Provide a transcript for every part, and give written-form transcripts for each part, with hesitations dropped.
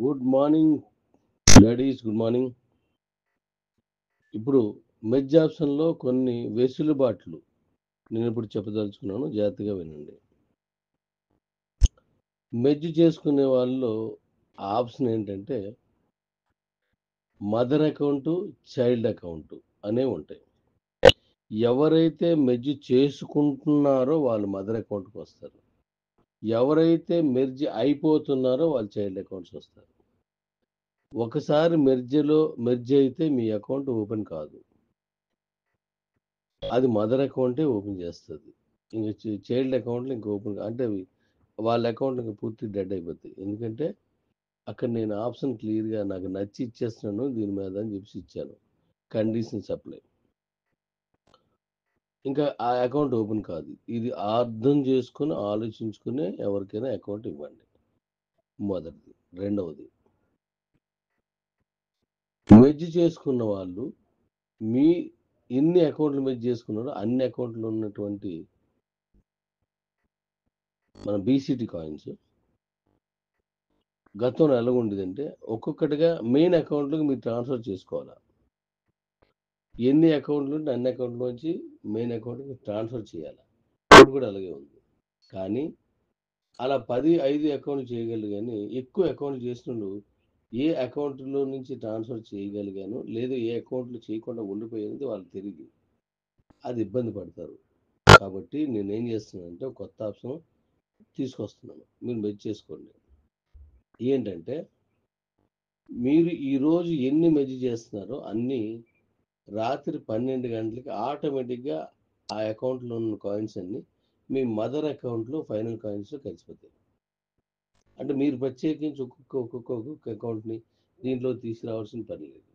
Good morning ladies, good morning. ఇప్పుడు మెజ్ ఆప్షన్లో కొన్ని వెసులుబాట్లు నేను ఇప్పుడు చెప్పదలుచుకున్నాను, జాగ్రత్తగా వినండి. మెజ్ చేసుకునే వాళ్ళలో ఆప్షన్ ఏంటంటే మదర్ అకౌంట్, చైల్డ్ అకౌంట్ అనేవి ఉంటాయి. ఎవరైతే మెర్జ్ చేసుకుంటున్నారో వాళ్ళు మదర్ అకౌంట్కి వస్తారు. ఎవరైతే మెర్జ్ అయిపోతున్నారో వాళ్ళు చైల్డ్ అకౌంట్స్ వస్తారు. ఒకసారి మెర్జ్ అయితే మీ అకౌంట్ ఓపెన్ కాదు, అది మదర్ అకౌంటే ఓపెన్ చేస్తుంది. ఇంక చైల్డ్ అకౌంట్లు ఇంక ఓపెన్ అంటే వాళ్ళ అకౌంట్ ఇంకా పూర్తి డెడ్ అయిపోతాయి. ఎందుకంటే అక్కడ నేను ఆప్షన్ క్లియర్గా నాకు నచ్చి ఇచ్చేస్తున్నాను దీని మీద అని చెప్పి ఇచ్చాను, కండిషన్స్ అప్లై. ఇంకా ఆ అకౌంట్ ఓపెన్ కాదు. ఇది అర్థం చేసుకుని ఆలోచించుకునే ఎవరికైనా అకౌంట్ ఇవ్వండి. మొదటిది. రెండవది, మెర్జ్ చేసుకున్న వాళ్ళు మీ ఎన్ని అకౌంట్లు మెర్జ్ చేసుకున్నారో అన్ని అకౌంట్లు ఉన్నటువంటి మన బీసీటీ కాయిన్స్ గతంలో ఎలా ఉండేదంటే ఒక్కొక్కటిగా మెయిన్ అకౌంట్లోకి మీరు ట్రాన్స్ఫర్ చేసుకోవాలి. ఎన్ని అకౌంట్లు ఉంటే అన్ని అకౌంట్లోంచి మెయిన్ అకౌంట్కి ట్రాన్స్ఫర్ చేయాలి. ఇప్పుడు కూడా అలాగే ఉంది. కానీ అలా 5 అకౌంట్లు చేయగలరు, కానీ ఎక్కువ అకౌంట్లు చేసినప్పుడు ఏ అకౌంట్లో నుంచి ట్రాన్స్ఫర్ చేయగలిగాను లేదు ఏ అకౌంట్లు చేయకుండా ఉండిపోయేది వాళ్ళు తిరిగి అది ఇబ్బంది పడతారు. కాబట్టి నేనేం చేస్తున్నానంటే ఒక కొత్త ఆప్షన్ తీసుకొస్తున్నాను, మీరు మెర్జ్ చేసుకోండి. ఏంటంటే మీరు ఈరోజు ఎన్ని మెర్జ్ చేస్తున్నారో అన్నీ రాత్రి 12 గంటలకి ఆటోమేటిక్గా ఆ అకౌంట్లో ఉన్న కాయిన్స్ అన్ని మీ మదర్ అకౌంట్లో ఫైనల్ కాయిన్స్లో కలిసిపోతాయి. అంటే మీరు ప్రత్యేకించి ఒక్కొక్క అకౌంట్ని దీంట్లో తీసుకురావాల్సిన పని లేదు.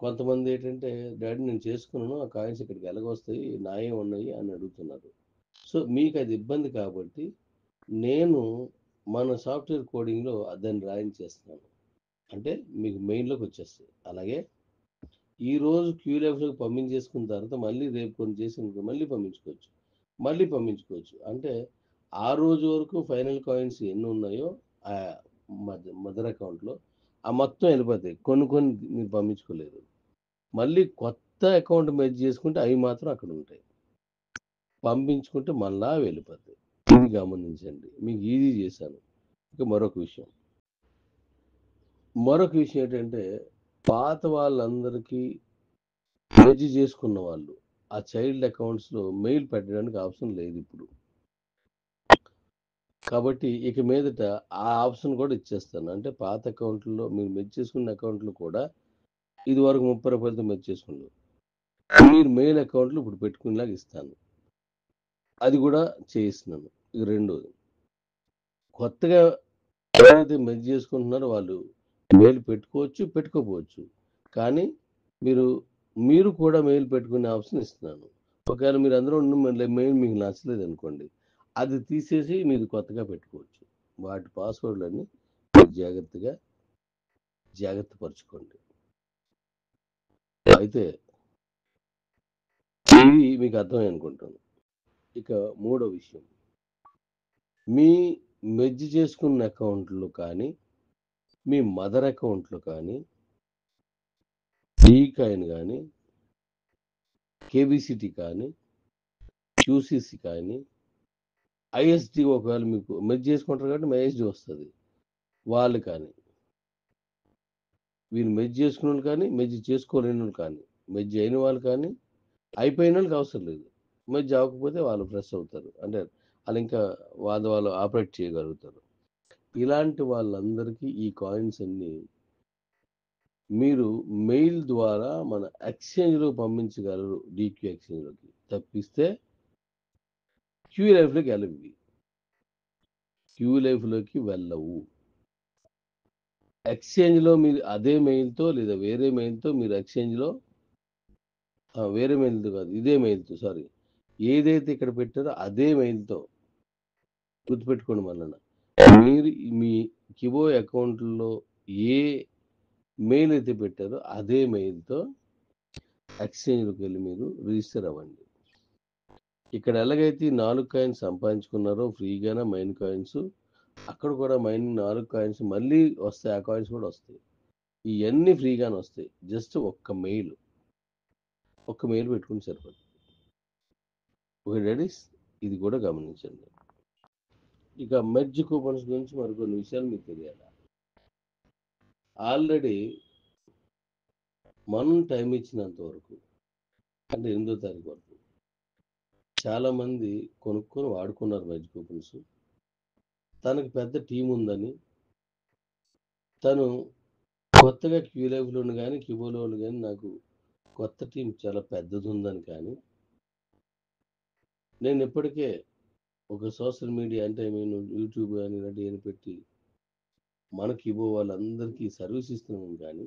కొంతమంది ఏంటంటే డాడీ నేను చేసుకున్నాను, ఆ కాయిన్స్ ఇక్కడికి ఎలాగొస్తాయి, నాయే ఉన్నాయి అని అడుగుతున్నారు. సో మీకు అది ఇబ్బంది కాబట్టి నేను మన సాఫ్ట్వేర్ కోడింగ్లో దాన్ని రాయించేస్తున్నాను. అంటే మీకు మెయిన్లోకి వచ్చేస్తుంది. అలాగే ఈరోజు క్యూలెఫ్లోకి పంపించేసుకున్న తర్వాత మళ్ళీ రేపు కొన్ని చేసిన మళ్ళీ పంపించుకోవచ్చు. అంటే ఆ రోజు వరకు ఫైనల్ కాయిన్స్ ఎన్ని ఉన్నాయో ఆ మదర్ అకౌంట్లో ఆ మొత్తం వెళ్ళిపోతాయి. కొన్ని మీరు పంపించుకోలేరు. మళ్ళీ కొత్త అకౌంట్ మెర్జ్ చేసుకుంటే అవి మాత్రం అక్కడ ఉంటాయి, పంపించుకుంటే మళ్ళా వెళ్ళిపోతాయి. ఇది గమనించండి, మీకు ఈజీ చేశాను. ఇక మరొక విషయం ఏంటంటే పాత వాళ్ళందరికీ మెర్జ్ చేసుకున్న వాళ్ళు ఆ చైల్డ్ అకౌంట్స్లో మెయిల్ పెట్టడానికి ఆప్షన్ లేదు ఇప్పుడు. కాబట్టి ఇక మీదట ఆ ఆప్షన్ కూడా ఇచ్చేస్తాను. అంటే పాత అకౌంట్లో మీరు మెర్జ్ చేసుకున్న అకౌంట్లు కూడా ఇది వరకు 30 రూపాయలతో మెర్జ్ చేసుకున్నారు, మీరు మెయిల్ అకౌంట్లు ఇప్పుడు పెట్టుకునేలాగా ఇస్తాను. అది కూడా చేయిస్తున్నాను. ఇది రెండోది. కొత్తగా ఎవరైతే మెర్జ్ చేసుకుంటున్నారో వాళ్ళు మెయిల్ పెట్టుకోవచ్చు, పెట్టుకోపోవచ్చు. కానీ మీరు కూడా మెయిల్ పెట్టుకునే ఆప్షన్ ఇస్తున్నాను. ఒకవేళ మీరు అందరూ మెయిల్ మీకు నచ్చలేదు అనుకోండి, అది తీసేసి మీరు కొత్తగా పెట్టుకోవచ్చు. వాటి పాస్వర్డ్లన్నీ జాగ్రత్త పరచుకోండి. అయితే ఇది మీకు అర్థమై అనుకుంటాను. ఇక మూడో విషయం, మీ మెర్జ్ చేసుకున్న అకౌంట్లు కానీ మీ మదర్ అకౌంట్లు కానీ కాయిన్ కానీ కేబీసీటీ కానీ క్యూసీసీ కానీ ఐఎస్డి ఒకవేళ మీకు మెర్జ్ చేసుకుంటారు కాబట్టి ఐఎస్డి వస్తుంది, వాళ్ళు కానీ వీళ్ళు మెర్జ్ చేసుకున్న వాళ్ళు కానీ మెర్జ్ చేసుకోలేని వాళ్ళు కానీ మెర్జ్ అయిన వాళ్ళు కానీ అయిపోయిన వాళ్ళకి అవసరం లేదు. మెర్జ్ అవ్వకపోతే వాళ్ళు ఫ్రెష్ అవుతారు, అంటే వాళ్ళు ఇంకా వాళ్ళు ఆపరేట్ చేయగలుగుతారు. ఇలాంటి వాళ్ళందరికీ ఈ కాయిన్స్ అన్ని మీరు మెయిల్ ద్వారా మన ఎక్స్చేంజ్లో పంపించగలరు. డీక్యూ ఎక్స్చేంజ్లోకి తప్పిస్తే క్యూ లైఫ్లోకి వెళ్ళవు. ఎక్స్చేంజ్లో మీరు అదే మెయిల్తో లేదా వేరే మెయిల్తో మీరు ఎక్స్చేంజ్లో వేరే మెయిల్తో కాదు, ఇదే మెయిల్తో ఏదైతే ఇక్కడ పెట్టారో అదే మెయిల్తో గుర్తుపెట్టుకోండి. మళ్ళీ మీరు మీ కిబో అకౌంట్లో ఏ మెయిల్ అయితే పెట్టారో అదే మెయిల్తో ఎక్స్చేంజ్లోకి వెళ్ళి మీరు రిజిస్టర్ అవ్వండి. ఇక్కడ ఎలాగైతే 4 కాయిన్స్ సంపాదించుకున్నారో ఫ్రీగానే మెయిన్ కాయిన్స్ అక్కడ కూడా మైనింగ్ 4 కాయిన్స్ మళ్ళీ వస్తాయి. ఆ కాయిన్స్ కూడా వస్తాయి. ఇవన్నీ ఫ్రీగానే వస్తాయి. జస్ట్ ఒక్క మెయిల్ పెట్టుకుని సరిపోతుంది. ఓకే డాడీస్, ఇది కూడా గమనించండి. ఇక మెర్జ్ కూపన్స్ గురించి మరికొన్ని విషయాలు మీకు తెలియాలి. ఆల్రెడీ మనం టైం ఇచ్చినంత వరకు, అంటే 8వ తారీఖు వరకు చాలామంది కొనుక్కొని వాడుకున్నారు మెర్జ్ కూపన్స్. తనకి పెద్ద టీం ఉందని, తను కొత్తగా క్యూలైఫ్లోను కానీ క్యూబోలోను కానీ నాకు కొత్త టీం చాలా పెద్దది ఉందని, కానీ నేను ఇప్పటికే ఒక సోషల్ మీడియా అంటే నేను యూట్యూబ్ కానీ ఇలాంటి ఏమి పెట్టి మన క్యూబో వాళ్ళందరికీ సర్వీస్ ఇస్తున్నాను. కానీ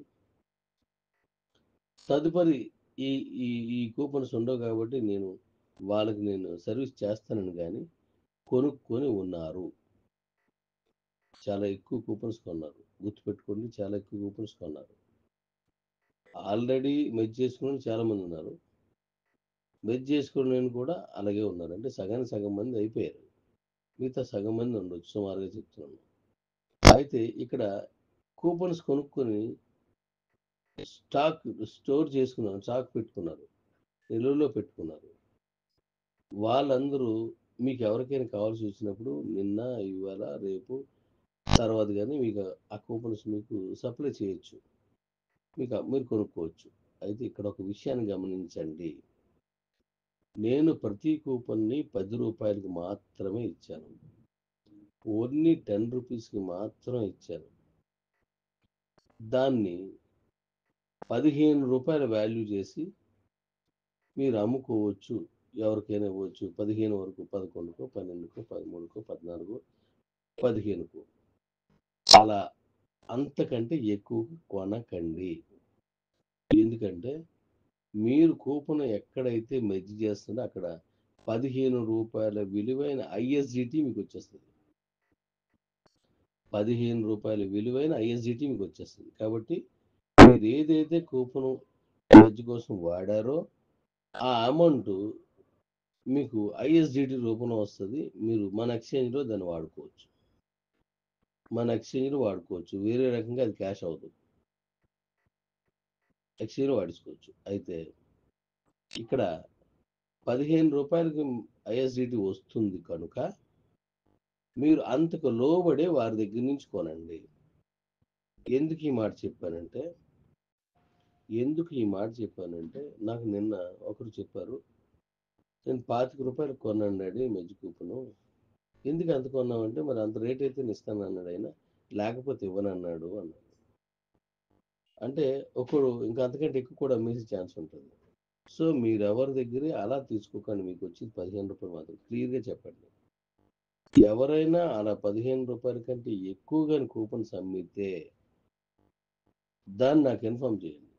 తదుపరి ఈ ఈ ఈ కూపన్స్ ఉండవు కాబట్టి వాళ్ళకి నేను సర్వీస్ చేస్తానని కానీ కొనుక్కొని ఉన్నారు. చాలా ఎక్కువ కూపన్స్ కొన్నారు. గుర్తుపెట్టుకోండి, చాలా ఎక్కువ కూపన్స్ కొన్నారు. ఆల్రెడీ మెర్జ్ చేసుకుని చాలా మంది ఉన్నారు. మెర్జ్ చేసుకుని కూడా అలాగే ఉన్నారు. అంటే సగానికి సగం మంది అయిపోయారు. మిగతా సగం మంది ఉండొచ్చు, సుమారుగా చెప్తున్నాను. అయితే ఇక్కడ కూపన్స్ కొనుక్కొని స్టోర్ చేసుకున్నారు, స్టాక్ పెట్టుకున్నారు, నిల్వలో పెట్టుకున్నారు. వాళ్ళందరూ మీకు ఎవరికైనా కావాల్సి వచ్చినప్పుడు నిన్న, ఇవాళ, రేపు, తర్వాత కానీ మీకు ఆ కూపన్స్ మీకు సప్లై చేయొచ్చు, మీరు కొనుక్కోవచ్చు. అయితే ఇక్కడ ఒక విషయాన్ని గమనించండి. నేను ప్రతి కూపన్ని 10 రూపాయలకి మాత్రమే ఇచ్చాను. ఓన్లీ 10 రూపీస్కి మాత్రం ఇచ్చాను. దాన్ని 15 రూపాయల వాల్యూ చేసి మీరు అమ్ముకోవచ్చు, ఎవరికైనా ఇవ్వచ్చు. 15 వరకు, 11కో, 12కో, 13కో, 14కో, 15కో, అలా అంతకంటే ఎక్కువ కొనకండి. ఎందుకంటే మీరు కూపన్ ఎక్కడైతే మెర్జ్ చేస్తుందో అక్కడ 15 రూపాయల విలువైన ఐఎస్జిటి మీకు వచ్చేస్తుంది. 15 రూపాయల విలువైన ఐఎస్జిటి మీకు వచ్చేస్తుంది. కాబట్టి మీరు ఏదైతే కూపన్ మెర్జ్ కోసం వాడారో ఆ అమౌంట్ మీకు ఐఎస్డిటి రూపంలో వస్తుంది. మీరు మన ఎక్స్చేంజ్లో దాన్ని వాడుకోవచ్చు. వేరే రకంగా అది క్యాష్ అవుతుంది, ఎక్స్చేంజ్లో వాడుకోవచ్చు. అయితే ఇక్కడ 15 రూపాయలకి ఐఎస్డిటి వస్తుంది కనుక మీరు అంతకు లోబడే వారి దగ్గర నుంచి కొనండి. ఎందుకు ఈ మాట చెప్పానంటే నాకు నిన్న ఒకరు చెప్పారు, నేను 25 రూపాయలకు కొన్నాను డాడీ మెర్జ్ కూపను. ఎందుకు అంత కొన్నామంటే, మరి అంత రేట్ అయితే ఇస్తాను అన్నాడు ఆయన, లేకపోతే ఇవ్వనన్నాడు అన్నాడు. అంటే ఒకడు ఇంకా అంతకంటే ఎక్కువ కూడా అమ్మేసే ఛాన్స్ ఉంటుంది. సో మీరు ఎవరి దగ్గర అలా తీసుకోకండి. మీకు వచ్చి 15 రూపాయలు మాత్రం క్లియర్గా చెప్పండి. ఎవరైనా అలా 15 రూపాయల కంటే ఎక్కువగా కూపన్స్ అమ్మితే దాన్ని నాకు ఇన్ఫార్మ్ చేయండి.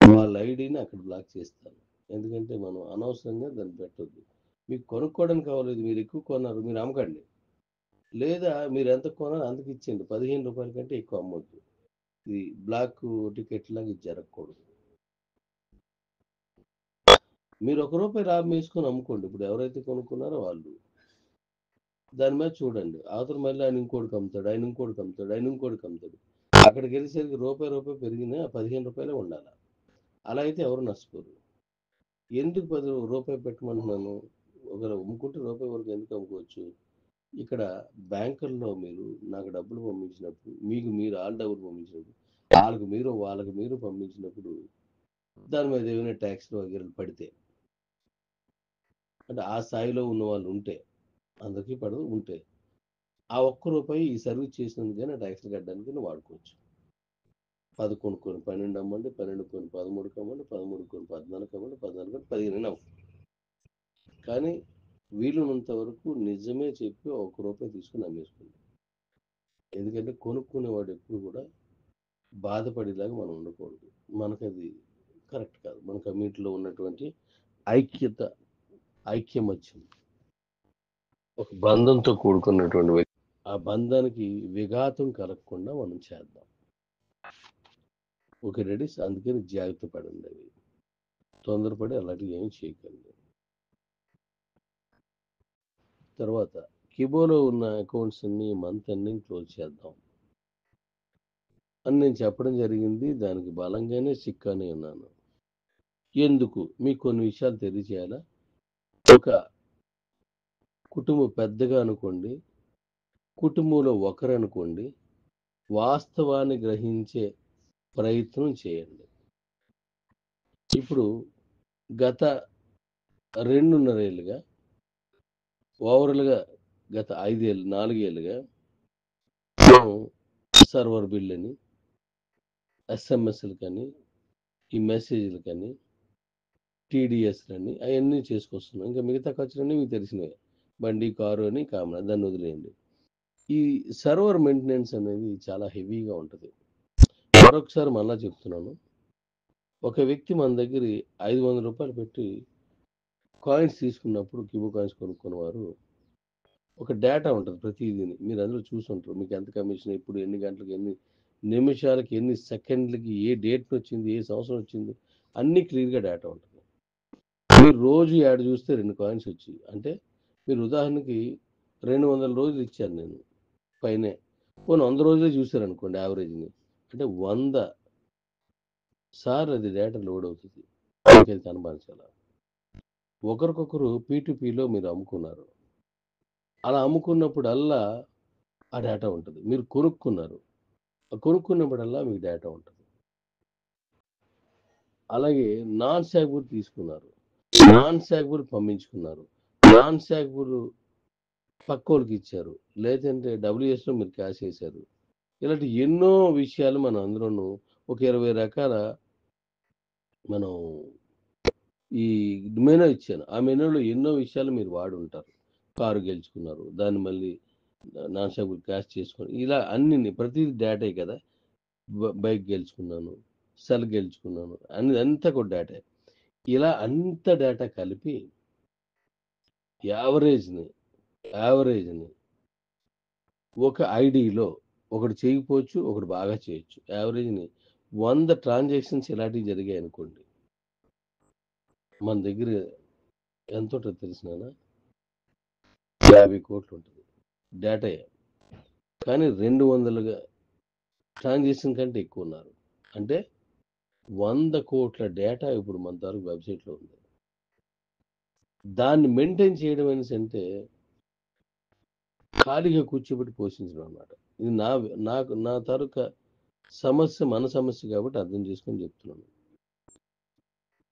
వాళ్ళ ఐడిని అక్కడ బ్లాక్ చేస్తాను. ఎందుకంటే మనం అనవసరంగా దాన్ని పెట్టొద్దు. మీకు కొనుక్కోవడానికి కావలేదు, మీరు ఎక్కువ కొన్నారు, మీరు అమ్మకండి. లేదా మీరు ఎంత కొనాలో అంతకు ఇచ్చేయండి. 15 రూపాయల కంటే ఎక్కువ అమ్మొద్దు. ఇది బ్లాక్ టికెట్ లాగా ఇది జరగకూడదు. మీరు ₹1 లాభం వేసుకొని అమ్ముకోండి. ఇప్పుడు ఎవరైతే కొనుక్కున్నారో వాళ్ళు దాని మీద చూడండి. అవతల మళ్ళీ ఆయన ఇంకోటికి అమ్ముతాడు, ఆయన ఇంకోటికి అమ్ముతాడు. అక్కడికి వెళ్ళేసరికి రూపాయి పెరిగినా 15 రూపాయలే ఉండాలి. అలా అయితే ఎవరు నష్టపోరు. ఎందుకు రూపాయి పెట్టమంటున్నాను? ఒకరు అమ్ముకుంటే రూపాయి వరకు ఎందుకు అమ్ముకోవచ్చు? ఇక్కడ బ్యాంకుల్లో మీరు నాకు డబ్బులు పంపించినప్పుడు, మీకు మీరు డబ్బులు పంపించినప్పుడు, వాళ్ళకి మీరు పంపించినప్పుడు దాని మీద ఏమైనా ట్యాక్స్ వగైరా పడితే, అంటే ఆ స్థాయిలో ఉన్న వాళ్ళు ఉంటే, అందరికీ పడదు ఉంటే, ఆ ₹1 ఈ సర్వీస్ చేసినందుకైనా ట్యాక్స్ కట్టడానికి వాడుకోవచ్చు. 10 కొనుక్కొని 12 అమ్మండి, 12 కొని 13 అమ్మండి, 13 కొని 14 అమ్మండి, 14 కొని 15 అమ్మండి. కానీ వీలున్నంత వరకు నిజమే చెప్పి ₹1 తీసుకుని అమ్మేసుకోండి. ఎందుకంటే కొనుక్కునేవాడు ఎప్పుడు కూడా బాధపడేలాగా మనం ఉండకూడదు. మనకది కరెక్ట్ కాదు. మన కమ్యూనిటీలో ఉన్నటువంటి ఐక్యమత్యం, ఒక బంధంతో కూడుకున్నటువంటి వ్యక్తి, ఆ బంధానికి విఘాతం కలగకుండా మనం చేద్దాం. ఓకే రెడీస్, అందుకని జాగ్రత్త పడండి. అవి తొందరపడి అలాంటివి ఏమి చేయకండి. తర్వాత కిబోలో ఉన్న అకౌంట్స్ అన్ని మంత్ ఎండింగ్ క్లోజ్ చేద్దాం అని నేను చెప్పడం జరిగింది. దానికి బలంగానే సిక్కానే ఉన్నాను. ఎందుకు? మీకు కొన్ని విషయాలు తెలియజేయాలా? ఒక కుటుంబం పెద్దగా అనుకోండి, కుటుంబంలో ఒకరనుకోండి, వాస్తవాన్ని గ్రహించే ప్రయత్నం చేయండి. ఇప్పుడు గత 2.5 ఏళ్ళుగా ఓవరాల్‌గా గత 5 ఏళ్ళు, 4 ఏళ్ళుగా మేము సర్వర్ బిల్లని, ఎస్ఎంఎస్‌లకని, ఈ మెసేజ్‌లకని, టీడీఎస్‌లని అయన్నీ చేసుకొస్తున్నాం. ఇంకా మిగతా ఖర్చులన్నీ మీకు తెలిసినవే. బండి, కారు అని కామన్. దాన్ని వదిలేయండి. ఈ సర్వర్ మెయింటెనెన్స్ అనేది చాలా హెవీగా ఉంటది. మరొకసారి మళ్ళా చెప్తున్నాను. ఒక వ్యక్తి మన దగ్గర రూ. 500 పెట్టి కాయిన్స్ తీసుకున్నప్పుడు కిబో కాయిన్స్ కొనుక్కున్నవారు ఒక డేటా ఉంటది ప్రతీదీని. మీరు అందులో చూసుంటారు. మీకు ఎంత కమిషన్, ఎప్పుడు, ఎన్ని గంటలకు, ఎన్ని నిమిషాలకి, ఎన్ని సెకండ్లకి, ఏ డేట్‌నొచ్చింది, ఏ సంవత్సరం వచ్చింది, అన్నీ క్లియర్‌గా డేటా ఉంటది. మీరు రోజు యాడ్ చూస్తే 2 కాయిన్స్ వచ్చాయి. అంటే మీరు ఉదాహరణకి 200 రోజులు ఇచ్చాను నేను పైనే. పోనీ 100 రోజులే చూసారనుకోండి యావరేజ్‌ని. అంటే 100 సార్లు అది డేటా లోడ్ అవుతది. మీకది కనబరచాల. ఒకరికొకరు పీ2పీలో మీరు అమ్ముకున్నారు. అలా అమ్ముకున్నప్పుడల్లా ఆ డేటా ఉంటది. మీరు కొనుక్కున్నారు. కొనుక్కున్నప్పుడల్లా మీకు డేటా ఉంటది. అలాగే నాన్ శాఖబుల్ తీసుకున్నారు. నాన్ శాఖబుల్ పంపించుకున్నారు. నాన్ శాఖబుల్ పక్కోళ్ళకి ఇచ్చారు. లేదంటే డబ్ల్యూఎస్‌లో మీరు క్యాష్ చేశారు. ఇలాంటి ఎన్నో విషయాలు మనం అందులోనూ ఒక 20 రకాల మనం ఈ మెనూ ఇచ్చాను. ఆ మెనూలో ఎన్నో విషయాలు మీరు వాడుంటారు. కారు గెలుచుకున్నారు. దాన్ని మళ్ళీ నాన్ స్టాపబుల్ క్యాష్ చేసుకొని ఇలా అన్నిని ప్రతీది డేటే కదా! బైక్ గెలుచుకున్నాను. సెల్ గెలుచుకున్నాను. అంతా కూడా డేటే. ఇలా అంత డేటా కలిపి యావరేజ్‌ని ఒక ఐడీలో ఒకడు చేయకపోవచ్చు, ఒకడు బాగా చేయొచ్చు. యావరేజ్‌ని 100 ట్రాన్సాక్షన్స్ ఇలాంటివి జరిగాయనుకోండి. మన దగ్గర ఎంతుంటదో తెలుసునానా? 50,00,00,000 ఉంటది. డేటాయే. కానీ 200 ట్రాన్సాక్షన్ కంటే ఎక్కువ ఉన్నారు. అంటే 100,00,00,000 డేటా ఇప్పుడు మన తాలూకు వెబ్‌సైట్‌లో ఉంది. దాన్ని మెయింటైన్ చేయడం అనేసంటే ఖాళీగా కూర్చోబెట్టి పోషించడం అన్నమాట. ఇది నా తాలూకా సమస్య మన సమస్య కాబట్టి అర్థం చేసుకొని చెప్తున్నాను.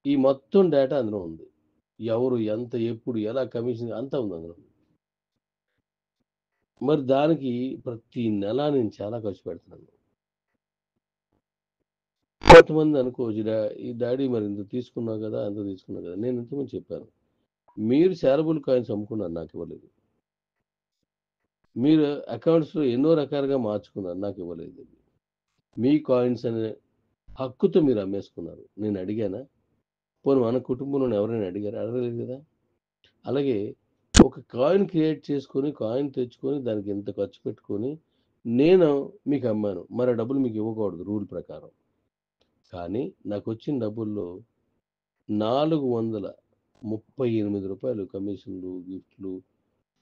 ఈ మొత్తం డేటా అందులో ఉంది. ఎవరు, ఎంత, ఎప్పుడు, ఎలా కమిషన్ అంతా ఉంది అందులో. మరి దానికి ప్రతి నెల నేను చాలా ఖర్చు పెడుతున్నాను. కొంతమంది అనుకోవచ్చు, ఈ డాడీ మరి ఇంత తీసుకున్నావు కదా, అంత తీసుకున్నావు కదా. నేను ఇంతకుముందు చెప్పాను. మీరు శాలబుల్ కాయిన్స్ అమ్ముకున్నారు, నాకు ఇవ్వలేదు. మీరు అకౌంట్స్‌లో ఎన్నో రకాలుగా మార్చుకున్నారు, నాకు ఇవ్వలేదు. మీ కాయిన్స్ అనే హక్కుతో మీరు అమ్మేసుకున్నారు. నేను అడిగానా? పోనీ మన కుటుంబంలోని ఎవరైనా అడిగారా? అడగలేదు కదా! అలాగే ఒక కాయిన్ క్రియేట్ చేసుకొని, కాయిన్ తెచ్చుకొని, దానికి ఇంత ఖర్చు పెట్టుకొని, నేను మీకు అమ్మాను. మరి ఆ డబ్బులు మీకు ఇవ్వకూడదు రూల్ ప్రకారం. కానీ నాకొచ్చిన డబ్బుల్లో రూ. 438 కమిషన్లు, గిఫ్ట్‌లు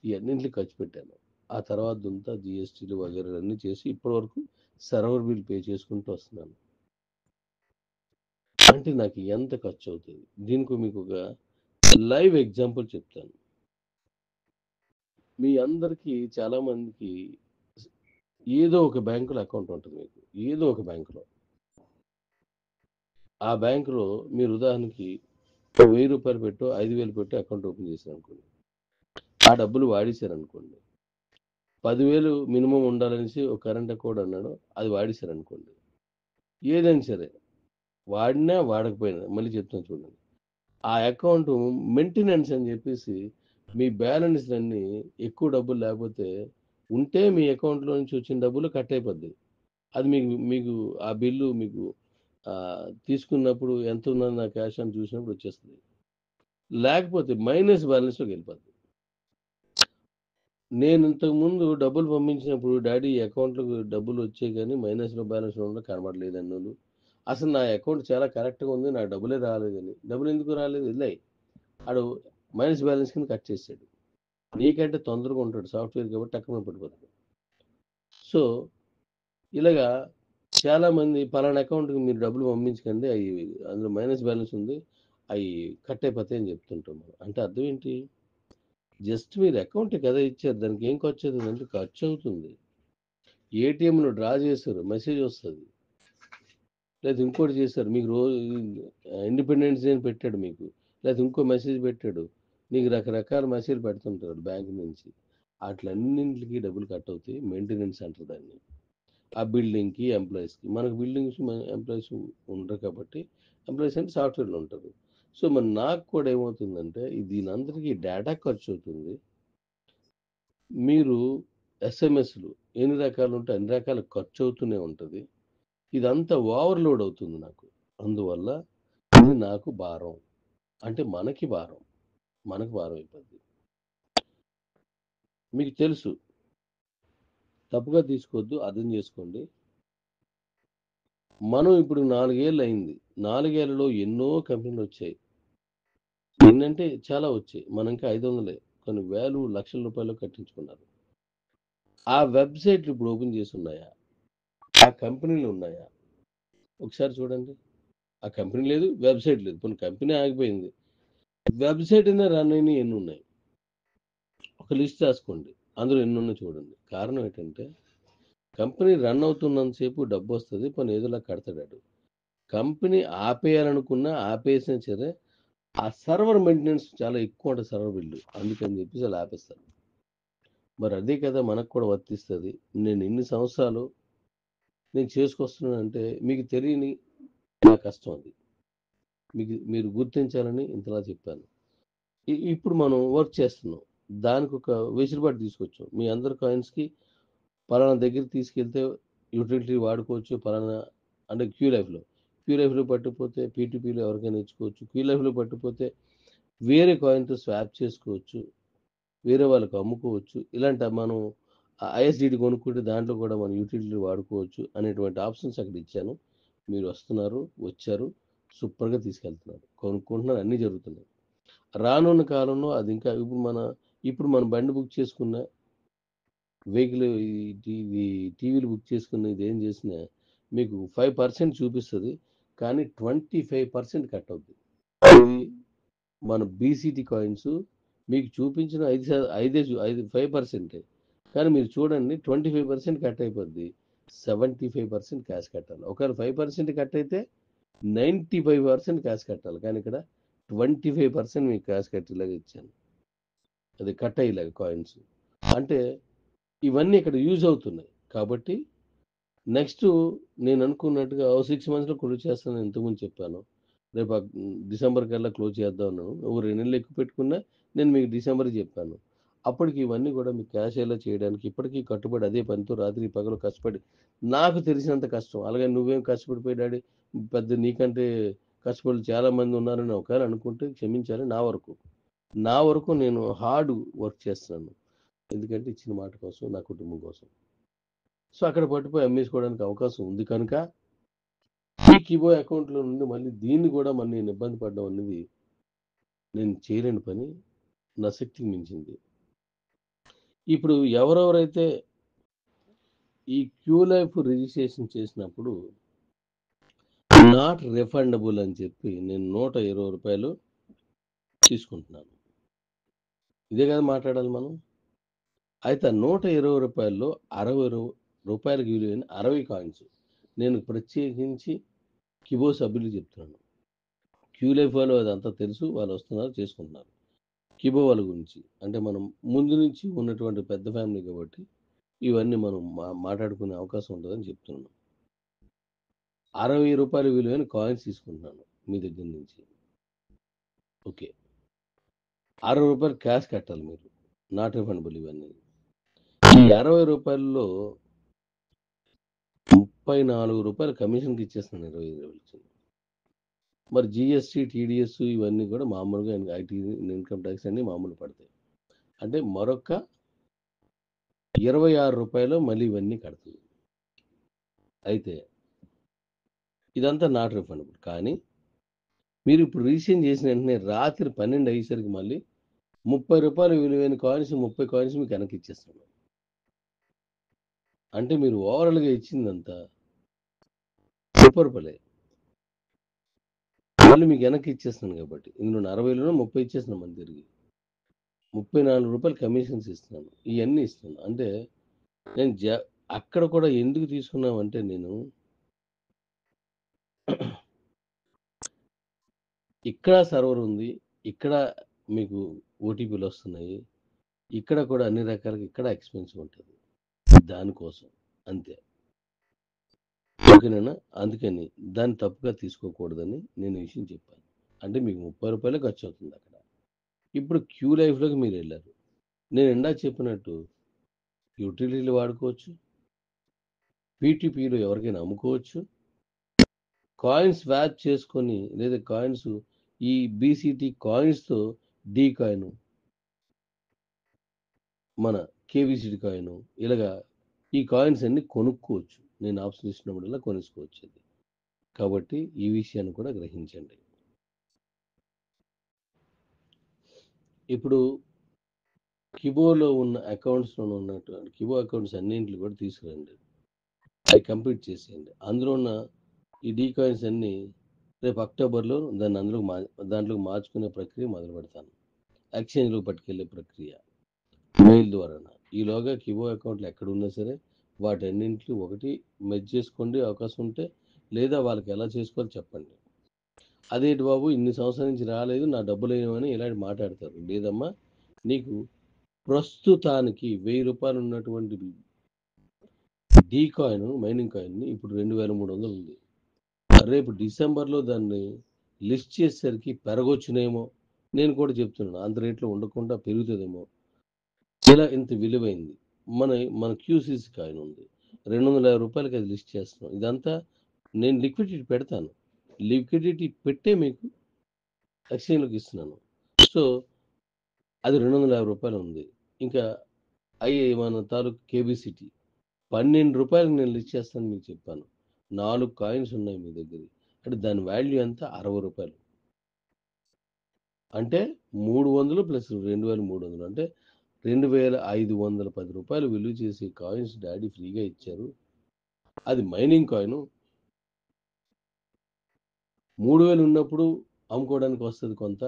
ఇయన్నింటికి ఖర్చు పెట్టాను. ఆ తర్వాతంతా జీఎస్టీలు వగైరా అన్నీ చేసి ఇప్పటివరకు సర్వర్ బిల్ పే చేసుకుంటూ వస్తున్నాను. అంటే నాకు ఎంత ఖర్చవుతది? దీనికి మీకు ఒక లైవ్ ఎగ్జాంపుల్ చెప్తాను. మీ అందరికీ చాలా మందికి ఏదో ఒక బ్యాంకులో అకౌంట్ ఉంటుంది మీకు. ఏదో ఒక బ్యాంకులో. ఆ బ్యాంకులో మీరు ఉదాహరణకి రూ. 1000 పెట్టో, 5,000 పెట్టో అకౌంట్ ఓపెన్ చేశారనుకోండి. ఆ డబ్బులు వాడేశారనుకోండి. 10,000 మినిమమ్ ఉండాలనేసి ఒక కరెంట్ అకౌంట్ అన్నాడు. అది వాడేశారనుకోండి. ఏదైనా సరే వాడినా, వాడకపోయినా మళ్ళీ చెప్తాను చూడండి. ఆ అకౌంట్ మెయింటెనెన్స్ అని చెప్పేసి మీ బ్యాలెన్స్‌లన్నీ ఎక్కువ డబ్బులు లేకపోతే ఉంటే మీ అకౌంట్‌లో నుంచి వచ్చిన డబ్బులు కట్ అయిపోద్ది. అది మీకు మీకు ఆ బిల్లు మీకు తీసుకున్నప్పుడు ఎంతుందని నా క్యాష్ అని చూసినప్పుడు వచ్చేస్తది. లేకపోతే మైనస్ బ్యాలెన్స్‌లోకి వెళ్ళిపోద్ది. నేను ఇంతకుముందు డబ్బులు పంపించినప్పుడు డాడీ ఈ అకౌంట్‌లోకి డబ్బులు వచ్చాయి గానీ మైనస్‌లో బ్యాలెన్స్‌లో ఉండడం కనబడలేదు అన్నోళ్ళు. అసలు నా అకౌంట్ చాలా కరెక్ట్‌గా ఉంది. నాకు డబ్బులే రాలేదని. డబ్బులు ఎందుకు రాలేదు? ఎళ్ళాయి. ఆడు మైనస్ బ్యాలెన్స్ కింద కట్ చేసాడు. నీకంటే తొందరగా ఉంటాడు సాఫ్ట్వేర్ కాబట్టి టక్కున పడిపోతాడు. సో ఇలాగా చాలామంది పలానా అకౌంట్కి మీరు డబ్బులు పంపించకండి, అవి అందులో మైనస్ బ్యాలెన్స్ ఉంది, అవి కట్ అయిపోతాయి అని చెప్తుంటాం మనం. అంటే అర్థం ఏంటి? జస్ట్ మీరు అకౌంట్ కదా ఇచ్చారు, దానికి ఏం ఖర్చు అవుతుంది అంటే ఖర్చు అవుతుంది. ఏటీఎంలో డ్రా చేశారు, మెసేజ్ వస్తుంది, లేదా ఇంకోటి చేశారు, మీకు రోజు ఇండిపెండెన్స్ డే అని పెట్టాడు మీకు, లేదా ఇంకో మెసేజ్ పెట్టాడు, నీకు రకరకాల మెసేజ్ పెడుతుంటారు బ్యాంక్ నుంచి. వాటిలన్నింటికి డబ్బులు కట్ అవుతాయి. మెయింటెనెన్స్ అంటారు దాన్ని. ఆ బిల్డింగ్కి ఎంప్లాయీస్కి. మనకు బిల్డింగ్స్ ఎంప్లాయీస్ ఉండరు కాబట్టి ఎంప్లాయీస్ అంటే సాఫ్ట్వేర్లు ఉంటారు. సో మరి నాకు కూడా ఏమవుతుందంటే దీని అందరికీ డేటా ఖర్చు అవుతుంది. మీరు ఎస్ఎంఎస్లు ఎన్ని రకాలు ఉంటే అన్ని రకాల ఖర్చు అవుతూనే ఉంటుంది. ఇదంతా ఓవర్లోడ్ అవుతుంది నాకు. అందువల్ల ఇది నాకు భారం, అంటే మనకి భారం అయిపోద్ది. మీకు తెలుసు, తప్పుగా తీసుకోవద్దు, అర్థం చేసుకోండి. మనం ఇప్పుడు 4 ఏళ్ళు అయింది. 4 ఏళ్లలో ఎన్నో కంపెనీలు వచ్చాయి. ఎన్నంటే చాలా వచ్చాయి. మనం ఇంకా 500 కొన్ని వేలు లక్షల రూపాయలు కట్టించుకున్నారు. ఆ వెబ్సైట్లు ఇప్పుడు ఓపెన్ చేసి ఉన్నాయా? ఆ కంపెనీలు ఉన్నాయా? ఒకసారి చూడండి. ఆ కంపెనీ లేదు, వెబ్సైట్ లేదు. కొన్ని కంపెనీ ఆగిపోయింది, వెబ్సైట్ అయినా రన్ అయినా ఎన్ని ఉన్నాయి? ఒక లిస్ట్ రాసుకోండి, అందులో ఎన్ని ఉన్నాయి చూడండి. కారణం ఏంటంటే కంపెనీ రన్ అవుతున్నంతసేపు డబ్బు వస్తుంది, పని ఏదోలా కడతాడు. కంపెనీ ఆపేయాలనుకున్నా ఆపేసిన సరే ఆ సర్వర్ మెయింటెనెన్స్ చాలా ఎక్కువ ఉంటుంది, సర్వర్ బిల్లు, అందుకని చెప్పేసి అలా ఆపేస్తారు. మరి అదే కదా మనకు కూడా వర్తిస్తుంది. నేను ఇన్ని సంవత్సరాలు నేను చేసుకొస్తున్నానంటే మీకు తెలియని నా కష్టం అది, మీరు గుర్తించాలని ఇంతలా చెప్పాను. ఇప్పుడు మనం వర్క్ చేస్తున్నాం, దానికి ఒక వెసులుబాటు తీసుకొచ్చాం. మీ అందరి కాయిన్స్కి పలానా దగ్గర తీసుకెళ్తే యూటిలిటీ వాడుకోవచ్చు, పలానా అంటే క్యూ లైఫ్లో పట్టుకుపోతే పీటీపీలో ఎవరికైనా ఇచ్చుకోవచ్చు, క్యూ లైఫ్లో పట్టుకుపోతే వేరే కాయిన్తో స్వాప్ చేసుకోవచ్చు, వేరే వాళ్ళకి అమ్ముకోవచ్చు. ఇలాంటి మనం ఐఎస్డిటి కొనుక్కుంటే దాంట్లో కూడా మనం యూటిలిటీ వాడుకోవచ్చు అనేటువంటి ఆప్షన్స్ అక్కడ ఇచ్చాను. మీరు వస్తున్నారు, వచ్చారు, సూపర్గా తీసుకెళ్తున్నారు, కొనుక్కుంటున్నారు, అన్నీ జరుగుతున్నాయి. రానున్న కాలంలో అది ఇంకా ఇప్పుడు మన బండి బుక్ చేసుకున్న వెహికల్, టీవీలు బుక్ చేసుకున్న ఇది ఏం చేసినా మీకు 5% చూపిస్తుంది, కానీ 25% కట్ అవుతుంది. మన బీసీటీ కాయిన్స్ మీకు చూపించిన 5% కానీ మీరు చూడండి 25% కట్ అయిపోద్ది, 75% క్యాష్ కట్టాలి. ఒకవేళ 5% కట్ అయితే 95% క్యాష్ కట్టాలి, కానీ ఇక్కడ 25% మీకు క్యాష్ కట్టేలాగా ఇచ్చాను, అది కట్ అయ్యేలాగా కాయిన్స్. అంటే ఇవన్నీ ఇక్కడ యూజ్ అవుతున్నాయి. కాబట్టి నెక్స్ట్ నేను అనుకున్నట్టుగా 6 మంత్స్లో క్లోజ్ చేస్తానని ఇంతకుముందు చెప్పాను. రేపు డిసెంబర్ కల్లా క్లోజ్ చేద్దాం అన్నాను. ఓ 2 నెలలు ఎక్కువ పెట్టుకున్నా నేను మీకు డిసెంబర్ చెప్పాను. అప్పటికి ఇవన్నీ కూడా మీకు క్యాష్ ఎలా చేయడానికి ఇప్పటికీ కట్టుబడి అదే పనితో రాత్రి పగలు కష్టపడి, నాకు తెలిసినంత కష్టం. అలాగే నువ్వేం కష్టపడిపోయి డాడీ పెద్ద నీకంటే కష్టపడి చాలామంది ఉన్నారని ఒకవేళ అనుకుంటే క్షమించాలి. నా వరకు నేను హార్డ్ వర్క్ చేస్తున్నాను, ఎందుకంటే ఇచ్చిన మాట కోసం, నా కుటుంబం కోసం. సో అక్కడ పట్టుపోయి అమ్మేసుకోవడానికి అవకాశం ఉంది కనుక ఈ కిబో అకౌంట్లో నుండి మళ్ళీ దీన్ని కూడా నేను ఇబ్బంది పడడం అనేది నేను చేయలేని పని, నా శక్తికి మించింది. ఇప్పుడు ఎవరెవరైతే ఈ క్యూ లైఫ్ రిజిస్ట్రేషన్ చేసినప్పుడు నాట్ రిఫండబుల్ అని చెప్పి నేను 120 రూపాయలు తీసుకుంటున్నాను. ఇదే కదా మాట్లాడాలి మనం. అయితే 120 రూపాయల్లో 60 రూపాయలకి విలువైన 60 కాయిన్స్ నేను ప్రత్యేకించి కిబో సభ్యులకు చెప్తున్నాను. క్యూ లైఫ్ వాళ్ళు అదంతా తెలుసు, వాళ్ళు వస్తున్నారు, చేసుకుంటున్నారు. కిబో వాళ్ళ గురించి అంటే మనం ముందు నుంచి ఉన్నటువంటి పెద్ద ఫ్యామిలీ కాబట్టి ఇవన్నీ మనం మాట్లాడుకునే అవకాశం ఉంటుందని చెప్తున్నాను. 60 రూపాయల విలువైన కాయిన్స్ తీసుకుంటున్నాను మీ దగ్గర నుంచి. ఓకే, 60 రూపాయలు క్యాష్ కట్టాలి మీరు, నాట్ రిఫండబుల్ ఇవన్నీ. ఈ 60 రూపాయల్లో 34 రూపాయలు కమిషన్కి ఇచ్చేస్తున్నాను, 25 రూపాయలు. మరి జిఎస్టీ, టీడీఎస్ ఇవన్నీ కూడా మామూలుగా ఐటీ, ఇన్కమ్ ట్యాక్స్ అన్నీ మామూలు పడతాయి. అంటే మరొక 26 రూపాయలు మళ్ళీ ఇవన్నీ కడుతుంది. అయితే ఇదంతా నాట్ రిఫండబుల్. కానీ మీరు ఇప్పుడు రిజిస్ట్రేషన్ చేసిన వెంటనే రాత్రి 12 అయ్యేసరికి మళ్ళీ రూ. 30 విలువైన కాయిన్స్ 30 కాయిన్స్ మీకు వెనక్కి ఇచ్చేస్తాను. అంటే మీరు ఓవరాల్గా ఇచ్చిందంతా రూపాయలే. మళ్ళీ మీకు వెనక్కి ఇచ్చేస్తున్నాను కాబట్టి ఇందులో 60లో 30 ఇచ్చేస్తున్నాను మన తిరిగి. రూ. 34 కమిషన్స్ ఇస్తున్నాను. ఇవన్నీ ఇస్తున్నాను. అంటే నేను అక్కడ కూడా ఎందుకు తీసుకున్నామంటే నేను ఇక్కడ సర్వర్ ఉంది, ఇక్కడ మీకు ఓటీపీలు వస్తున్నాయి, ఇక్కడ కూడా అన్ని రకాలుగా ఇక్కడ ఎక్స్పెన్సివ్ ఉంటుంది దానికోసం, అంతే. ఓకేనా? అందుకని దాన్ని తప్పుగా తీసుకోకూడదని నేను ఈ విషయం చెప్పాను. అంటే మీకు రూ. 30 ఖర్చు అవుతుంది అక్కడ. ఇప్పుడు క్యూ లైఫ్లోకి మీరు వెళ్ళారు. నేను ఇందాక చెప్పినట్టు యూటిలిటీలు వాడుకోవచ్చు, పీటీపీలో ఎవరికైనా అమ్ముకోవచ్చు, కాయిన్స్ స్వాప్ చేసుకొని లేదా కాయిన్స్ ఈ బీసీటీ కాయిన్స్తో డీ కాయిన్, మన కేబీసీటీ కాయిన్, ఇలాగా ఈ కాయిన్స్ అన్ని కొనుక్కోవచ్చు. నేను ఆప్షన్ ఇచ్చినప్పుడల్లా కొనుక్కోవచ్చు. కాబట్టి ఈ విషయాన్ని కూడా గ్రహించండి. ఇప్పుడు కిబోలో ఉన్న అకౌంట్స్లో ఉన్నటువంటి కిబో అకౌంట్స్ అన్నింటిని కూడా తీసుకురండి, అవి కంప్లీట్ చేసేయండి. అందులో ఉన్న ఈ డీ కాయిన్స్ అన్ని రేపు అక్టోబర్లో దాంట్లోకి మార్చుకునే ప్రక్రియ మొదలు పెడతాను. ఎక్స్చేంజ్లో పట్టుకెళ్ళే ప్రక్రియ మెయిల్ ద్వారా. ఈలోగా కిబో అకౌంట్లు ఎక్కడ ఉన్నా సరే వాటన్నింటినీ ఒకటి మెర్జ్ చేసుకోండి అవకాశం ఉంటే, లేదా వాళ్ళకి ఎలా చేసుకోవాలో చెప్పండి. అదేంటి బాబు ఇన్ని సంవత్సరాల నుంచి రాలేదు, నా డబ్బులు ఏమని ఇలాంటి మాట్లాడతారు. లేదమ్మా, నీకు ప్రస్తుతానికి రూ. 1000 ఉన్నటువంటి డీ కాయిన్ మైనింగ్ కాయిన్ ఇప్పుడు 2300 ఉంది. రేపు డిసెంబర్లో దాన్ని లిస్ట్ చేసేసరికి పెరగొచ్చునేమో, నేను కూడా చెప్తున్నాను. అంత రేట్లో ఉండకుండా పెరుగుతుందేమో. ఇలా ఇంత విలువైంది. మన క్యూసీసీ కాయిన్ ఉంది, రూ. 250 అది లిస్ట్ చేస్తున్నాం. ఇదంతా నేను లిక్విడిటీ పెడతాను, లిక్విడిటీ పెట్టే మీకు ఎక్స్చేంజ్లోకి ఇస్తున్నాను. సో అది రూ. 250 ఉంది. ఇంకా మన తాలూకు కేబీసీటీ రూ. 12 నేను లిస్ట్ చేస్తాను మీకు చెప్పాను. 4 కాయిన్స్ ఉన్నాయి మీ దగ్గర. అంటే దాని వాల్యూ ఎంత? రూ. 60. అంటే 300 ప్లస్ 2300 అంటే రూ. 2510 విలువ చేసే కాయిన్స్ డాడీ ఫ్రీగా ఇచ్చారు. అది మైనింగ్ కాయిన్. 3000 ఉన్నప్పుడు అమ్ముకోవడానికి వస్తుంది కొంత,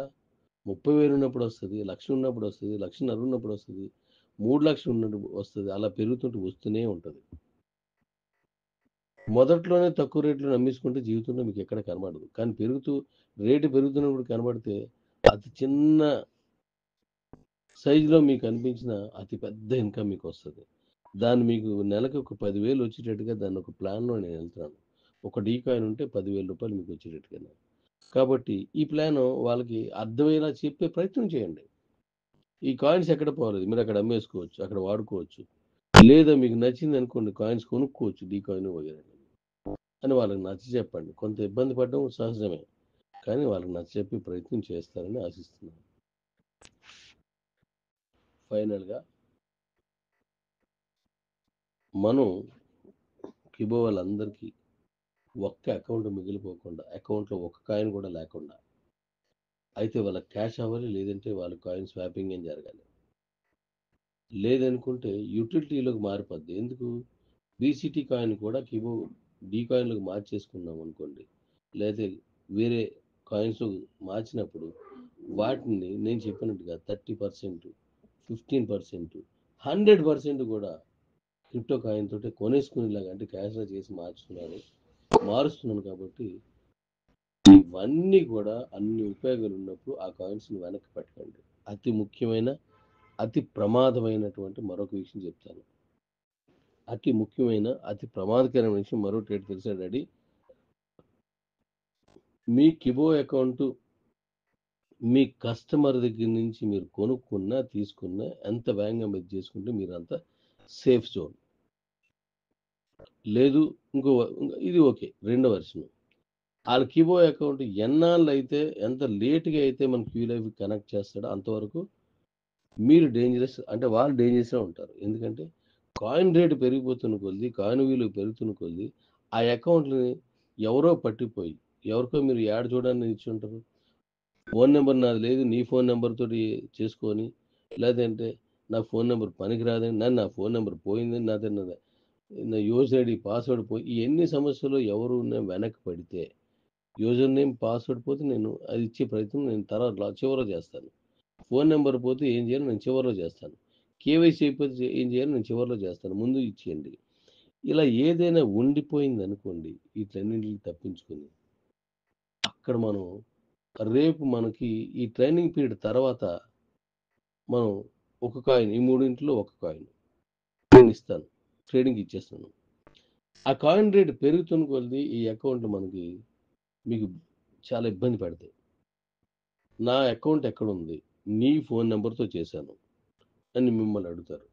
30,000 ఉన్నప్పుడు వస్తుంది, 1,00,000 ఉన్నప్పుడు వస్తుంది, 1,50,000 ఉన్నప్పుడు వస్తుంది, 3,00,000 ఉన్నప్పుడు వస్తుంది. అలా పెరుగుతుంటూ వస్తూనే ఉంటుంది. మొదట్లోనే తక్కువ రేట్లో అమ్మేసుకుంటే జీవితంలో మీకు ఎక్కడ కనబడదు. కానీ రేటు పెరుగుతున్నప్పుడు కనబడితే అతి చిన్న సైజులో మీకు అనిపించిన అతి పెద్ద ఇన్కమ్ మీకు వస్తుంది. దాన్ని మీకు నెలకు ఒక 10,000 వచ్చేటట్టుగా దాన్ని ఒక ప్లాన్లో నేను వెళ్తున్నాను. ఒక డీ కాయిన్ ఉంటే రూ. 10,000 మీకు వచ్చేటట్టుగా. కాబట్టి ఈ ప్లాన్ వాళ్ళకి అర్థమయ్యేలా చెప్పే ప్రయత్నం చేయండి. ఈ కాయిన్స్ ఎక్కడ పోలేదు, మీరు అక్కడ అమ్మేసుకోవచ్చు, అక్కడ వాడుకోవచ్చు, లేదా మీకు నచ్చింది అనుకోండి కాయిన్స్ కొనుక్కోవచ్చు, డీ కాయిన్ వగేరా అని వాళ్ళకి నచ్చ చెప్పండి. కొంత ఇబ్బంది పడడం సహజమే, కానీ వాళ్ళకి నచ్చ చెప్పే ప్రయత్నం చేస్తారని ఆశిస్తున్నాను. ఫైనల్గా మనం కిబో వాళ్ళందరికీ ఒక్క అకౌంట్ మిగిలిపోకుండా, అకౌంట్లో ఒక్క కాయిన్ కూడా లేకుండా అయితే వాళ్ళకి క్యాష్ అవ్వాలి, లేదంటే వాళ్ళ కాయిన్ స్వాపింగ్ ఏం జరగాలి. లేదనుకుంటే యూటిలిటీలోకి మారిపోద్ది. ఎందుకు? బీసీటీ కాయిన్ కూడా కిబో డీ కాయిన్లోకి మార్చేసుకున్నాం అనుకోండి, లేదా వేరే కాయిన్స్ మార్చినప్పుడు వాటిని నేను చెప్పినట్టుగా 30%, 15%, 100% కూడా క్రిప్టో కాయిన్ తోటి కొనేసుకునేలాగా, అంటే క్యాష్లో చేసి మారుస్తున్నాను. కాబట్టి ఇవన్నీ కూడా అన్ని ఉపయోగాలు ఉన్నప్పుడు ఆ కాయిన్స్ని వెనక్కి పెట్టకండి. అతి ముఖ్యమైన అతి ప్రమాదమైనటువంటి మరొక విషయం చెప్తాను. అతి ముఖ్యమైన అతి ప్రమాదకరమైన విషయం మరొకటి ఏంటి తెలుసా డాడీ? మీ కిబో అకౌంట్ మీ కస్టమర్ దగ్గర నుంచి మీరు కొనుక్కున్నా తీసుకున్నా ఎంత వేగంగా మీరు చేసుకుంటే మీరు అంత సేఫ్ జోన్. లేదు ఇది ఓకే, రెండో వర్షన్. వాళ్ళ కిబో అకౌంట్ ఎన్నాళ్ళు అయితే, ఎంత లేట్గా అయితే మన క్యూ లైఫ్ కనెక్ట్ చేస్తాడో అంతవరకు మీరు డేంజరస్, అంటే వాళ్ళు డేంజరస్గా ఉంటారు. ఎందుకంటే కాయిన్ రేటు పెరిగిపోతున్న కొద్దీ, కాయిన్ విలువ పెరుగుతున్న కొద్దీ ఆ అకౌంట్ని ఎవరో పట్టిపోయి, ఎవరికో మీరు యాడ్ చూడడానికి ఇచ్చి ఉంటారు, ఫోన్ నెంబర్ నాది లేదు, నీ ఫోన్ నెంబర్ తోటి చేసుకొని, లేదంటే నా ఫోన్ నెంబర్ పనికిరాదని, నా ఫోన్ నెంబర్ పోయిందని, నా యూజర్ ఐడి పాస్వర్డ్ పోయి, ఎన్ని సమస్యలు ఎవరు వెనక్కి పడితే, యూజర్ నేమ్ పాస్వర్డ్ పోతే నేను అది ఇచ్చే ప్రయత్నం నేను తర్వాత చివరిలో చేస్తాను. ఫోన్ నెంబర్ పోతే ఏం చేయాలి నేను చివరిలో చేస్తాను. కేవైసీ అయిపోతే ఏం చేయాలి నేను చివరిలో చేస్తాను. ముందు ఇచ్చేయండి. ఇలా ఏదైనా ఉండిపోయింది అనుకోండి, వీటన్నింటిని తప్పించుకొని అక్కడ మనం రేపు మనకి ఈ ట్రైనింగ్ పీరియడ్ తర్వాత మనం ఒక కాయిన్, ఈ మూడింటిలో ఒక కాయిన్ నేను ఇస్తాను, ట్రేడింగ్ ఇచ్చేస్తాను. ఆ కాయిన్ రేట్ పెరుగుతున్న కొద్దీ ఈ అకౌంట్ మీకు చాలా ఇబ్బంది పెడతాయి. నా అకౌంట్ ఎక్కడుంది, నీ ఫోన్ నెంబర్తో చేశాను అని మిమ్మల్ని అడుగుతారు.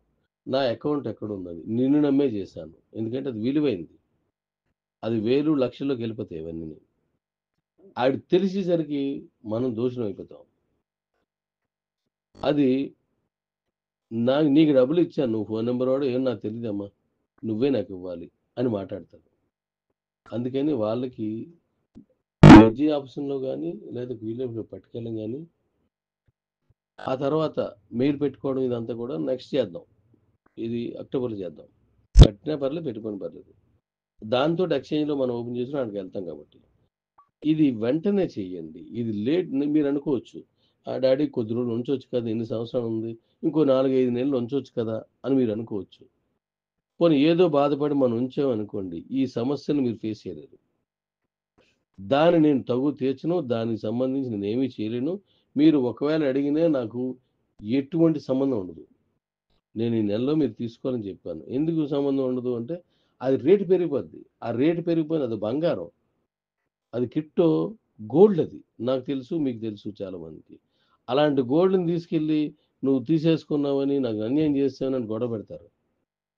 నా అకౌంట్ ఎక్కడుందని, నిన్ను నమ్మే చేశాను, ఎందుకంటే అది విలువైంది, అది వేలు లక్షల్లోకి వెళ్ళిపోతాయి ఇవన్నీ. ఆడికి తెలిసేసరికి మనం దోషం అయిపోతాం. అది నీకు డబ్బులు ఇచ్చాను, నువ్వు ఫోన్ నెంబర్ వాడు, ఏం నాకు తెలియదమ్మా, నువ్వే నాకు ఇవ్వాలి అని మాట్లాడతారు. అందుకని వాళ్ళకి ఎడ్జీ ఆప్షన్లో కానీ లేదా వీళ్ళలో పట్టుకెళ్ళం కానీ, ఆ తర్వాత మీరు పెట్టుకోవడం ఇదంతా కూడా నెక్స్ట్ చేద్దాం, ఇది అక్టోబర్లో చేద్దాం, పెట్టినా పర్లేదు పెట్టుకొని పర్లేదు, దాంతో ఎక్స్చేంజ్లో మనం ఓపెన్ చేసిన అక్కడికి వెళ్తాం. కాబట్టి ఇది వెంటనే చెయ్యండి. ఇది లేట్ మీరు అనుకోవచ్చు, ఆ డాడీ కొద్ది రోజులు ఉంచవచ్చు కదా, ఎన్ని సంవత్సరాలు ఉంది, ఇంకో 4-5 నెలలు ఉంచవచ్చు కదా అని మీరు అనుకోవచ్చు. పోనీ ఏదో బాధపడి మనం ఉంచామనుకోండి, ఈ సమస్యను మీరు ఫేస్ చేయలేరు. దాన్ని నేను తగు తీర్చను, దానికి సంబంధించి నేను ఏమీ చేయలేను. మీరు ఒకవేళ అడిగినా నాకు ఎటువంటి సంబంధం ఉండదు. నేను ఈ నెలలో మీరు తీసుకోవాలని చెప్పాను. ఎందుకు సంబంధం ఉండదు అంటే, అది రేటు పెరిగిపోద్ది. ఆ రేటు పెరిగిపోయింది, అది బంగారం, అది క్రిప్టో గోల్డ్, అది నాకు తెలుసు, మీకు తెలుసు చాలామందికి. అలాంటి గోల్డ్ని తీసుకెళ్ళి నువ్వు తీసేసుకున్నావని, నాకు అన్యాయం చేస్తావని గొడవ పెడతారు.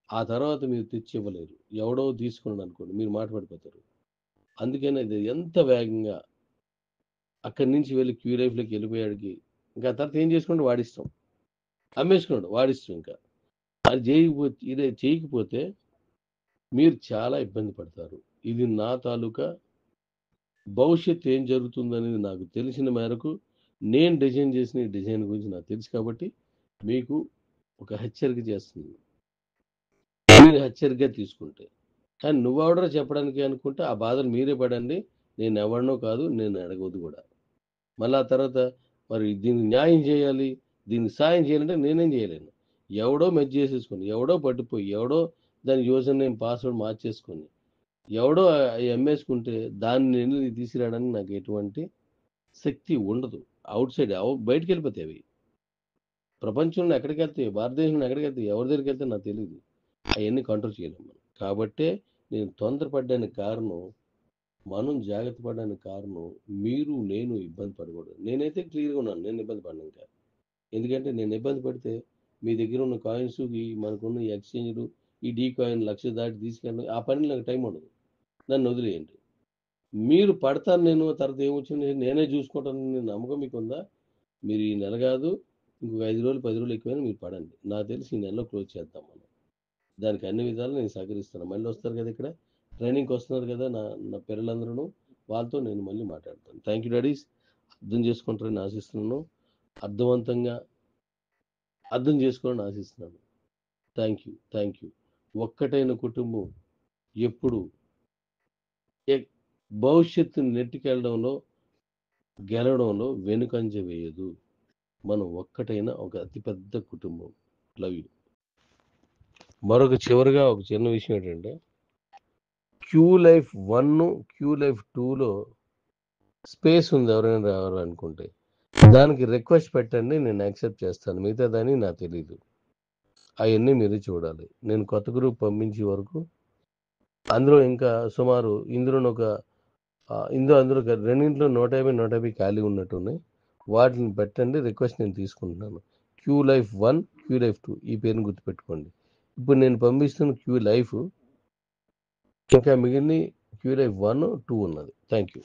ఆ తర్వాత మీరు తెచ్చి ఇవ్వలేరు. ఎవడో తీసుకున్నాడు అనుకోండి, మీరు మాట పడిపోతారు. అందుకని అది ఎంత వేగంగా అక్కడి నుంచి వెళ్ళి క్యూ లైఫ్లోకి వెళ్ళిపోయాడికి, ఇంకా తర్వాత ఏం చేసుకుంటే వాడిష్టం, అమ్మేసుకున్నాడు వాడిష్టం. ఇంకా అది చేయకపోతే మీరు చాలా ఇబ్బంది పడతారు. ఇది నా తాలూకా భవిష్యత్తు ఏం జరుగుతుందనేది నాకు తెలిసిన మేరకు నేను డిజైన్ చేసిన ఈ డిజైన్ గురించి నాకు తెలుసు. కాబట్టి మీకు ఒక హెచ్చరిక చేస్తుంది, మీరు హెచ్చరికగా తీసుకుంటే. కానీ నువ్వెవడో చెప్పడానికి అనుకుంటే ఆ బాధలు మీరే పడండి, నేను ఎవరినో కాదు, నేను అడగవద్దు కూడా. మళ్ళీ ఆ తర్వాత మరి దీనికి న్యాయం చేయాలి, దీనికి సాయం చేయాలంటే నేనేం చేయలేను. ఎవడో మెచ్ చేసేసుకొని, ఎవడో పట్టిపోయి, ఎవడో దాని యూజర్ నేమ్ పాస్వర్డ్ మార్చేసుకొని, ఎవడో అమ్మేసుకుంటే దాన్ని నేను తీసుకురావడానికి నాకు ఎటువంటి శక్తి ఉండదు. అవుట్ సైడ్ బయటికి వెళ్ళిపోతాయి అవి. ప్రపంచంలో ఎక్కడికి వెళ్తాయి, భారతదేశంలో ఎక్కడికి వెళ్తాయి, ఎవరి దగ్గరికి వెళ్తే నాకు తెలియదు. అవన్నీ కంట్రోల్ చేయలేము మనం. కాబట్టే నేను తొందరపడ్డానికి కారణం, మనం జాగ్రత్త పడడానికి కారణం, మీరు నేను ఇబ్బంది పడకూడదు. నేనైతే క్లియర్గా ఉన్నాను, నేను ఇబ్బంది పడను ఇంకా. ఎందుకంటే నేను ఇబ్బంది పడితే మీ దగ్గర ఉన్న కాయిన్స్, మనకున్న ఈ ఎక్స్చేంజ్లు, ఈ డీ కాయిన్ 1,00,000 దాటి తీసుకెళ్ళి ఆ పని నాకు టైం ఉండదు, నన్ను వదిలేయండి. మీరు పడతాను నేను, తర్వాత ఏమొచ్చింది నేనే చూసుకుంటాను నమ్మకం మీకు ఉందా? మీరు ఈ నెల కాదు, ఇంకొక 5 రోజులు 10 రోజులు ఎక్కువైనా మీరు పడండి, నాకు తెలిసి ఈ నెలలో క్లోజ్ చేద్దాం మనం. దానికి అన్ని విధాలు నేను సహకరిస్తాను. మళ్ళీ వస్తారు కదా, ఇక్కడ ట్రైనింగ్కి వస్తున్నారు కదా నా పిల్లలందరూ, వాళ్ళతో నేను మళ్ళీ మాట్లాడతాను. థ్యాంక్ యూ డాడీస్, అర్థం చేసుకుంటారని ఆశిస్తున్నాను, అర్థవంతంగా అర్థం చేసుకోవాలని ఆశిస్తున్నాను. Thank you. ఒక్కటైన కుటుంబం ఎప్పుడు భవిష్యత్తుని నెట్టుకెళ్ళడంలో, గెలవడంలో వెనుకంజ వేయదు. మనం ఒక్కటైన ఒక అతిపెద్ద కుటుంబం. Love you. మరొక చివరిగా ఒక చిన్న విషయం ఏంటంటే, క్యూ లైఫ్ 1, క్యూ లైఫ్ 2లో స్పేస్ ఉంది, ఎవరైనా రావాలనుకుంటే దానికి రిక్వెస్ట్ పెట్టండి, నేను యాక్సెప్ట్ చేస్తాను. మిగతా దాన్ని నాకు తెలీదు, అవన్నీ మీరు చూడాలి. నేను కొత్త గ్రూప్ పంపించే వరకు అందులో ఇంకా సుమారు అందులో రెండింటిలో 150 ఖాళీ ఉన్నట్టున్నాయి. వాటిని పెట్టండి, రిక్వెస్ట్ నేను తీసుకుంటున్నాను. క్యూ లైఫ్ 1, క్యూ లైఫ్ 2 ఈ పేరుని గుర్తుపెట్టుకోండి. ఇప్పుడు నేను పంపిస్తున్న క్యూ లైఫ్, ఇంకా మిగిలిన క్యూ లైఫ్ 1, 2 ఉన్నది. Thank you.